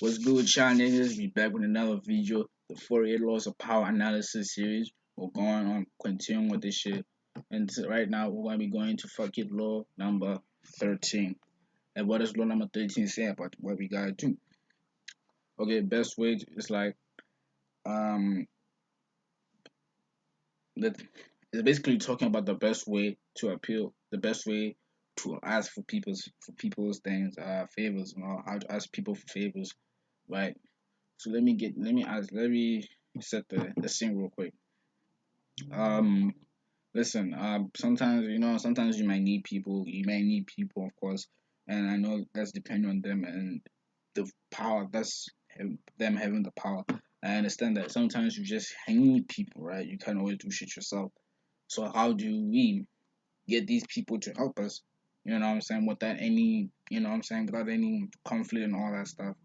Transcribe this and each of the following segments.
What's good, y'all niggas? We back with another video. The 48 Laws of Power Analysis series. We're going on continuing with this shit. And right now, we're going to be going to fuck it law number 13. And what does law number 13 say about what we gotta do? Okay, best way is like, um, that it's basically talking about the best way to appeal, the best way to ask for people's things, favors, how to ask people for favors, right? So let me set the scene real quick. Um, listen, sometimes you might need people, of course, and I know that's depending on them and the power them having the power. I understand that sometimes you just need people, right? You can't always do shit yourself. So how do we get these people to help us? You know what I'm saying? Without any, without any conflict and all that stuff.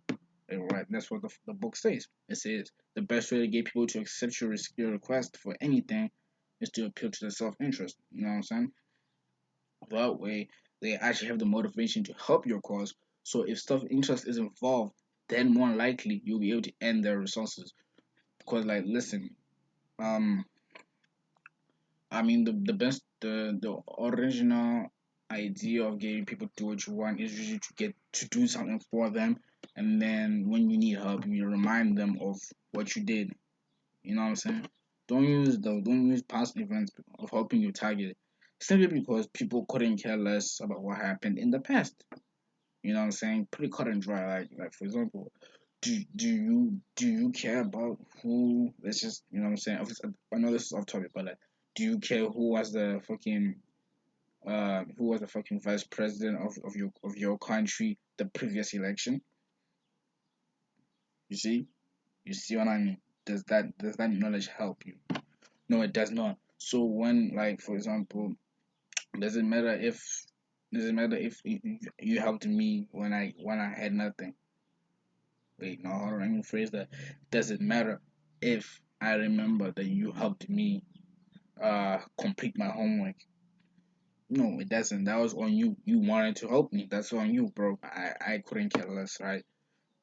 Right, that's what the book says. It says the best way to get people to accept your request for anything is to appeal to their self interest. You know what I'm saying? That way, they actually have the motivation to help your cause. So if self interest is involved, then more likely you'll be able to end their resources. Because, like, listen, um, I mean, the original idea of getting people to do what you want is usually to get to do something for them, and then when you need help, you remind them of what you did. You know what I'm saying? Don't use past events of helping you target simply because people couldn't care less about what happened in the past. You know what I'm saying? Pretty cut and dry. Like for example, do you care about who? Let's just you know what I'm saying. I know this is off topic, but like, do you care who was the fucking vice president of your country the previous election? You see, you see what I mean? Does that knowledge help you? No, it does not. So when, like, for example, does it matter if you helped me when I had nothing? Wait, no, hold on, let me phrase that. Does it matter if I remember that you helped me complete my homework? No, it doesn't. That was on you. You wanted to help me. That's on you, bro. I couldn't care less, right?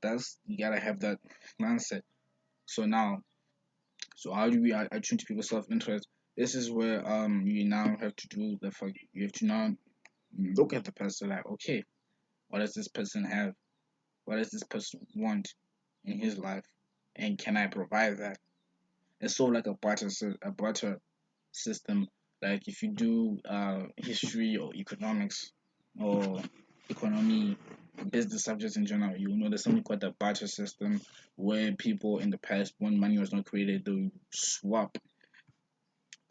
That's you gotta have that mindset. So now, so how do we attune to people's self interest? This is where you now have to do the fuck. You have to now look at the person like, okay, what does this person have? What does this person want in his life, and can I provide that? It's sort of like a barter system. Like if you do history or economics or economy, business subjects in general, you know there's something called the barter system, where people in the past, when money was not created, they would swap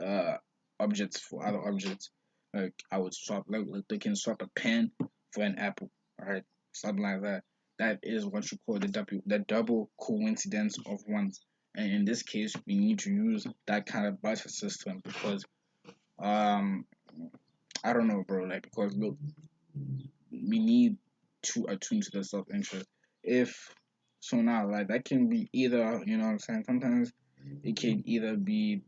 uh objects for other objects. Like I would swap, like they can swap a pen for an apple, right? Something like that. That is what you call the double coincidence of ones. And in this case, we need to use that kind of barter system because um I don't know, bro. Like because look, we need to attune to the self interest. If so now, like that can be either, you know what I'm saying. Sometimes it can either be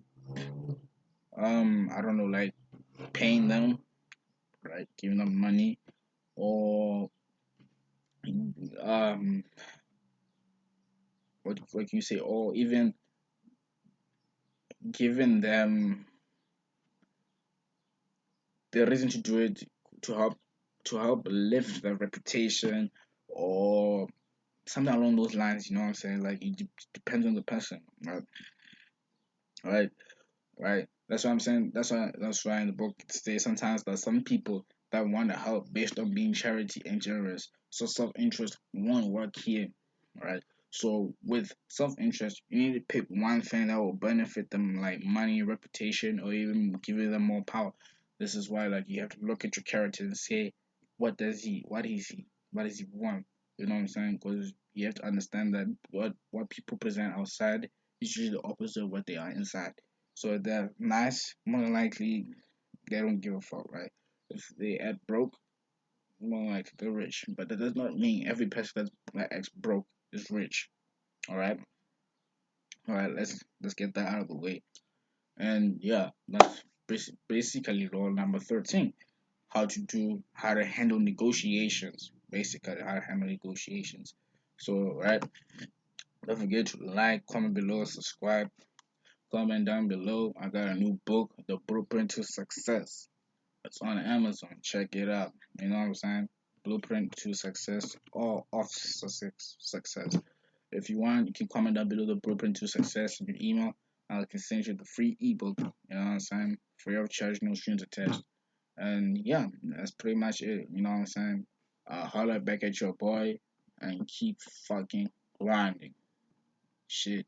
I don't know, like paying them, right, giving them money, or um what can you say, or even giving them the reason to do it, to help lift their reputation, or something along those lines. You know what I'm saying? Like it depends on the person, right? Right, right. That's what I'm saying. That's why in the book it says sometimes that some people that want to help based on being charity and generous. So self interest won't work here, right? So with self interest, you need to pick one thing that will benefit them, like money, reputation, or even giving them more power. This is why, like, you have to look at your character and say, what does he want? You know what I'm saying? Because you have to understand that what people present outside is usually the opposite of what they are inside. So if they're nice, more than likely they don't give a fuck, right? If they act broke, more likely they're rich. But that does not mean every person that acts broke is rich. All right, all right. Let's get that out of the way. And yeah, that's basically law number 13. How to handle negotiations. Basically, how to handle negotiations. So, right, don't forget to like, comment below, subscribe, comment down below. I got a new book, The Blueprint to Success. It's on Amazon. Check it out. You know what I'm saying? Blueprint to Success or of success. If you want, you can comment down below the blueprint to success in your email. I can send you the free ebook. You know what I'm saying? Free of charge, no strings attached. And yeah, that's pretty much it. You know what I'm saying? Holler back at your boy and keep fucking grinding. Shit.